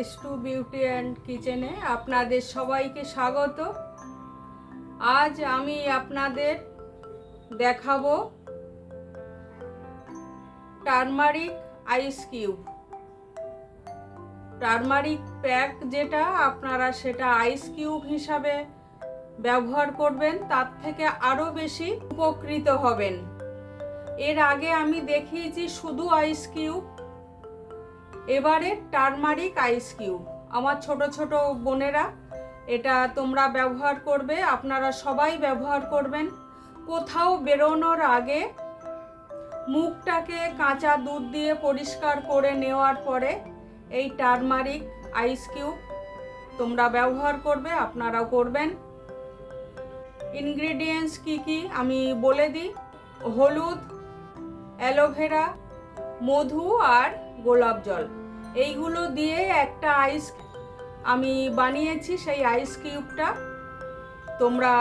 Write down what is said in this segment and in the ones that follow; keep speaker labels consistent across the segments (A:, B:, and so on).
A: S2 beauty and কিচেনে আপনাদের সবাইকে স্বাগত। আজ আমি আপনাদের দেখাবো turmeric ice cube. Turmeric pack যেটা আপনারা সেটা আইস কিউব হিসাবে ব্যবহার করবেন, তার থেকে আরও বেশি উপকৃত হবেন। এর আগে আমি দেখিয়েছি শুধু আইস কিউব, এবারে টারমারিক আইস কিউব। আমার ছোট ছোট বোনেরা এটা তোমরা ব্যবহার করবে, আপনারা সবাই ব্যবহার করবেন। কোথাও বেরোনোর আগে মুখটাকে কাঁচা দুধ দিয়ে পরিষ্কার করে নেওয়ার পরে এই টারমারিক আইস কিউব তোমরা ব্যবহার করবে, আপনারাও করবেন। ইনগ্রিডিয়েন্টস কি কি আমি বলে দিই। হলুদ, অ্যালোভেরা, মধু আর গোলাপ জল, এইগুলো দিয়ে একটা আইস আমি বানিয়েছি। সেই আইস কিউবটা তোমরা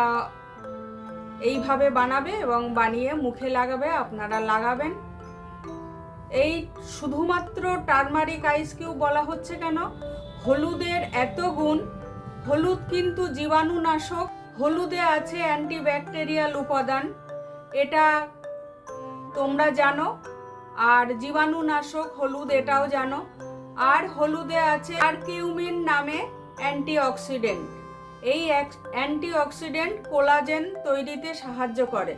A: এইভাবে বানাবে এবং বানিয়ে মুখে লাগাবে, আপনারা লাগাবেন। এই শুধুমাত্র টারমারিক আইস কিউব বলা হচ্ছে কেন, হলুদের এত গুণ। হলুদ কিন্তু জীবাণুনাশক, হলুদে আছে অ্যান্টিব্যাকটেরিয়াল উপাদান, এটা তোমরা জানো। আর জীবাণুনাশক হলুদ, এটাও জানো। আর হলুদে আছে কারকিউমিন নামে অ্যান্টিঅক্সিডেন্ট। এই অ্যান্টিঅক্সিডেন্ট কোলাজেন তৈরিতে সাহায্য করে।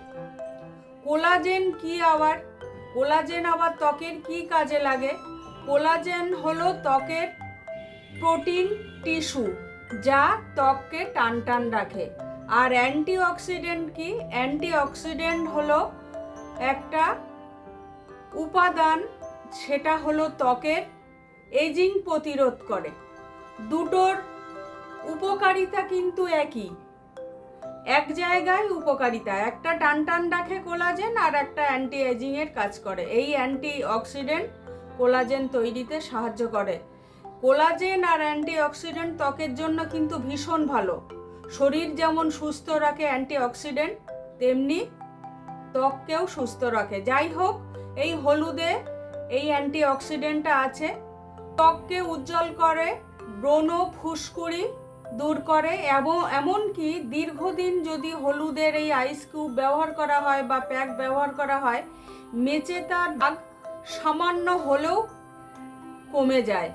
A: কোলাজেন কি আবার? কোলাজেন আবার ত্বকের কি কাজে লাগে? কোলাজেন হলো ত্বকের প্রোটিন টিস্যু, যা ত্বককে টান টান রাখে। আর অ্যান্টিঅক্সিডেন্ট কি? অ্যান্টিঅক্সিডেন্ট হলো একটা উপাদান, সেটা হলো ত্বকের এজিং প্রতিরোধ করে। দুটোর উপকারিতা কিন্তু একই, এক জায়গায় উপকারিতা। একটা টান টান রাখে কোলাজেন, আর একটা অ্যান্টি এজিং এর কাজ করে। এই অ্যান্টি অক্সিডেন্ট কোলাজেন তৈরিতে সাহায্য করে। কোলাজেন আর অ্যান্টি অক্সিডেন্ট ত্বকের জন্য কিন্তু ভীষণ ভালো। শরীর যেমন সুস্থ রাখে অ্যান্টি অক্সিডেন্ট, তেমনি ত্বককেও সুস্থ রাখে। যাই হোক, এই হলুদে এই অ্যান্টি অক্সিডেন্টটা আছে, ত্বককে উজ্জ্বল করে, ব্রণ ফুসকুড়ি দূর করে। এবং এমনকি দীর্ঘদিন যদি হলুদের এই আইস কিউব ব্যবহার করা হয় বা প্যাক ব্যবহার করা হয়, মেচেতা দাগ সামান্য হলেও কমে যায়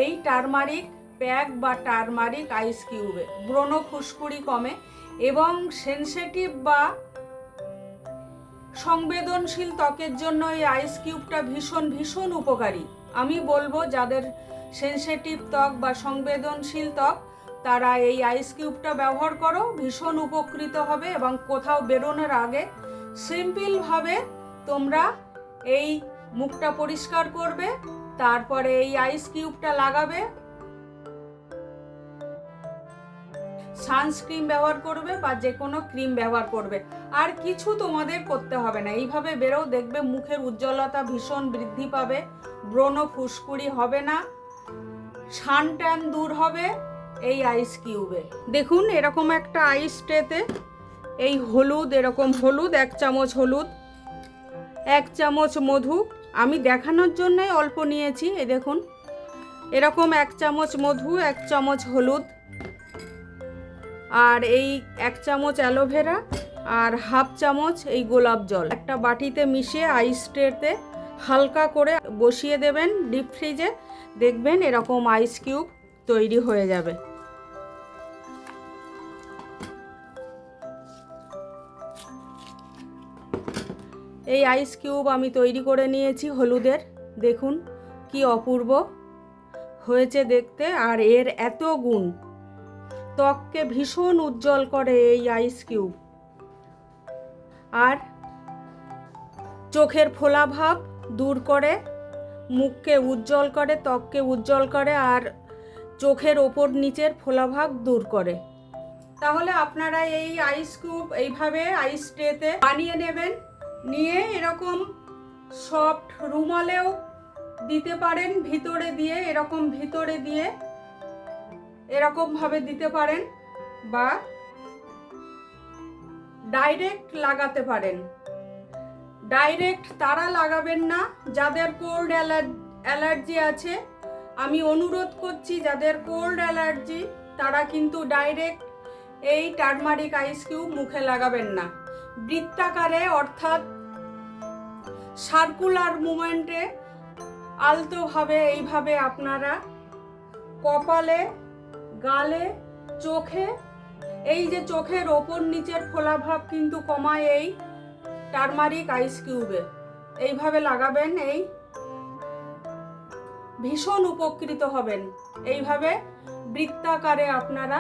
A: এই টারমারিক প্যাক বা টারমারিক আইস কিউবে। ব্রণ ফুসকুড়ি কমে এবং সেনসিটিভ বা সংবেদনশীল ত্বকের জন্য এই আইস কিউবটা ভীষণ ভীষণ উপকারী। আমি বলবো যাদের সেনসিটিভ ত্বক বা সংবেদনশীল ত্বক, তারা এই আইস কিউবটা ব্যবহার করো, ভীষণ উপকৃত হবে। এবং কোথাও বেরোনোর আগে সিম্পলভাবে তোমরা এই মুখটা পরিষ্কার করবে, তারপরে এই আইস কিউবটা লাগাবে, সানস্ক্রিন ব্যবহার করবে বা যে কোনো ক্রিম ব্যবহার করবে। আর কিছু তোমাদের করতে হবে না, এইভাবে বেরো, দেখবে মুখের উজ্জ্বলতা ভীষণ বৃদ্ধি পাবে, ব্রণ ফুসকুড়ি হবে না, সান ট্যান দূর হবে এই আইস কিউবে। দেখুন, এরকম একটা আইস ট্রেতে এই হলুদ, এরকম হলুদ 1 চামচ, হলুদ 1 চামচ, মধু আমি দেখানোর জন্যই অল্প নিয়েছি। এই দেখুন, এরকম 1 চামচ মধু, 1 চামচ হলুদ, আর এই 1 চামচ অ্যালোভেরা, আর 1/2 চামচ এই গোলাপ জল একটা বাটিতে মিশিয়ে আইস ট্রেতে হালকা করে বসিয়ে দেবেন ডিপ ফ্রিজে। দেখবেন এরকম আইস কিউব তৈরি হয়ে যাবে। এই আইস কিউব আমি তৈরি করে নিয়েছি হলুদের। দেখুন কি অপূর্ব হয়েছে দেখতে, আর এর এত গুণ, ত্বককে ভীষণ উজ্জ্বল করে এই আইস কিউব। আর চোখের ফোলাভাব দূর করে, মুখকে উজ্জ্বল করে, ত্বককে উজ্জ্বল করে, আর চোখের ওপর নিচের ফোলাভাব দূর করে। তাহলে আপনারা এই আইস কিউব এইভাবে আইস ট্রেতে বানিয়ে নেবেন, নিয়ে এরকম সফট রুমালেও দিতে পারেন, ভিতরে দিয়ে, এরকম ভিতরে দিয়ে এরকমভাবে দিতে পারেন, বা ডাইরেক্ট লাগাতে পারেন। ডাইরেক্ট তারা লাগাবেন না যাদের কোল্ড অ্যালার্জি আছে, আমি অনুরোধ করছি যাদের কোল্ড অ্যালার্জি তারা কিন্তু ডাইরেক্ট এই টারমারিক আইস কিউব মুখে লাগাবেন না। বৃত্তাকারে অর্থাৎ সার্কুলার মুভমেন্টে আলতোভাবে এইভাবে আপনারা কপালে, গালে, চোখে, এই যে চোখের ওপর নিচের ফোলাভাব কিন্তু কমায় এই টারমারিক আইস কিউবে। এইভাবে লাগাবেন, এই ভীষণ উপকৃত হবেন। এইভাবে বৃত্তাকারে আপনারা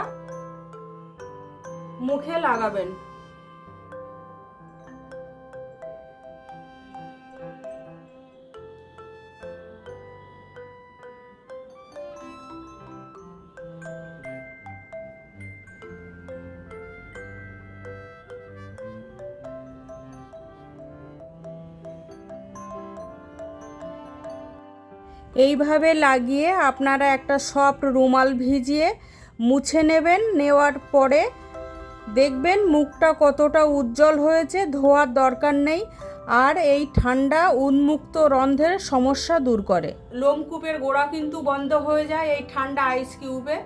A: মুখে লাগাবেন। এইভাবে লাগিয়ে আপনারা একটা সফট রুমাল ভিজিয়ে মুছে নেবেন। নেওয়ার পরে দেখবেন মুখটা কতটা উজ্জ্বল হয়েছে, ধোয়ার দরকার নেই। আর এই ঠান্ডা উন্মুক্ত রন্ধ্রের সমস্যা দূর করে। লোমকূপের গোড়া কিন্তু বন্ধ হয়ে যায় এই ঠান্ডা আইস কিউবে।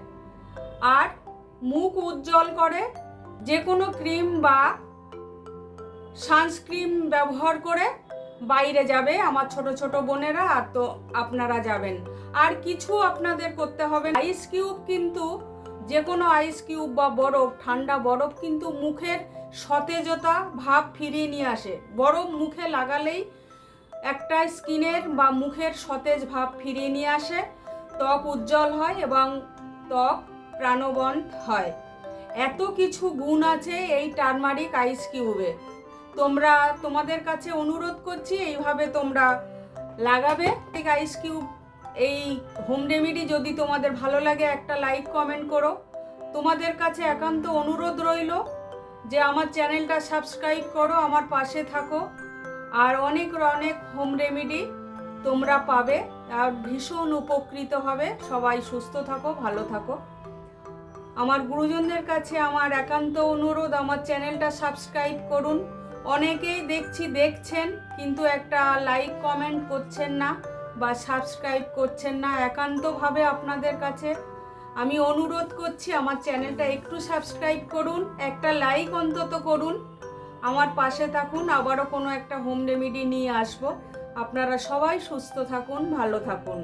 A: আর মুখ উজ্জ্বল করে। যে কোনো ক্রিম বা সানস্ক্রিন ব্যবহার করে বাইরে যাবে আমার ছোট ছোট বোনেরা, আর তো আপনারা যাবেন। আর কিছু আপনাদের করতে হবে। আইস কিউব কিন্তু যে কোনো আইস কিউব বা বরফ, ঠান্ডা বরফ কিন্তু মুখের সতেজতা ভাব ফিরিয়ে নিয়ে আসে। বরফ মুখে লাগালেই একটা স্কিনের বা মুখের সতেজ ভাব ফিরিয়ে নিয়ে আসে, ত্বক উজ্জ্বল হয় এবং ত্বক প্রাণবন্ত হয়। এত কিছু গুণ আছে এই টারমারিক আইস কিউবে। তোমাদের কাছে অনুরোধ করছি এইভাবে তোমরা লাগাবে আইস কিউব। এই হোম রেমেডি যদি তোমাদের ভালো লাগে একটা লাইক কমেন্ট করো। তোমাদের কাছে একান্ত অনুরোধ রইল যে আমার চ্যানেলটা সাবস্ক্রাইব করো, আমার পাশে থাকো। আর অনেক অনেক হোম রেমেডি তোমরা পাবে আর ভীষণ উপকৃত হবে। সবাই সুস্থ থাকো, ভালো থাকো। আমার গুরুজনদের কাছে আমার একান্ত অনুরোধ, আমার চ্যানেলটা সাবস্ক্রাইব করুন। অনেকেই দেখছেন কিন্তু একটা লাইক কমেন্ট করছেন না বা সাবস্ক্রাইব করছেন না। একান্তভাবে আপনাদের কাছে আমি অনুরোধ করছি আমার চ্যানেলটা একটু সাবস্ক্রাইব করুন, একটা লাইক অন্তত করুন, আমার পাশে থাকুন। আবারও কোনো একটা হোম রেমেডি নিয়ে আসবো। আপনারা সবাই সুস্থ থাকুন, ভালো থাকুন।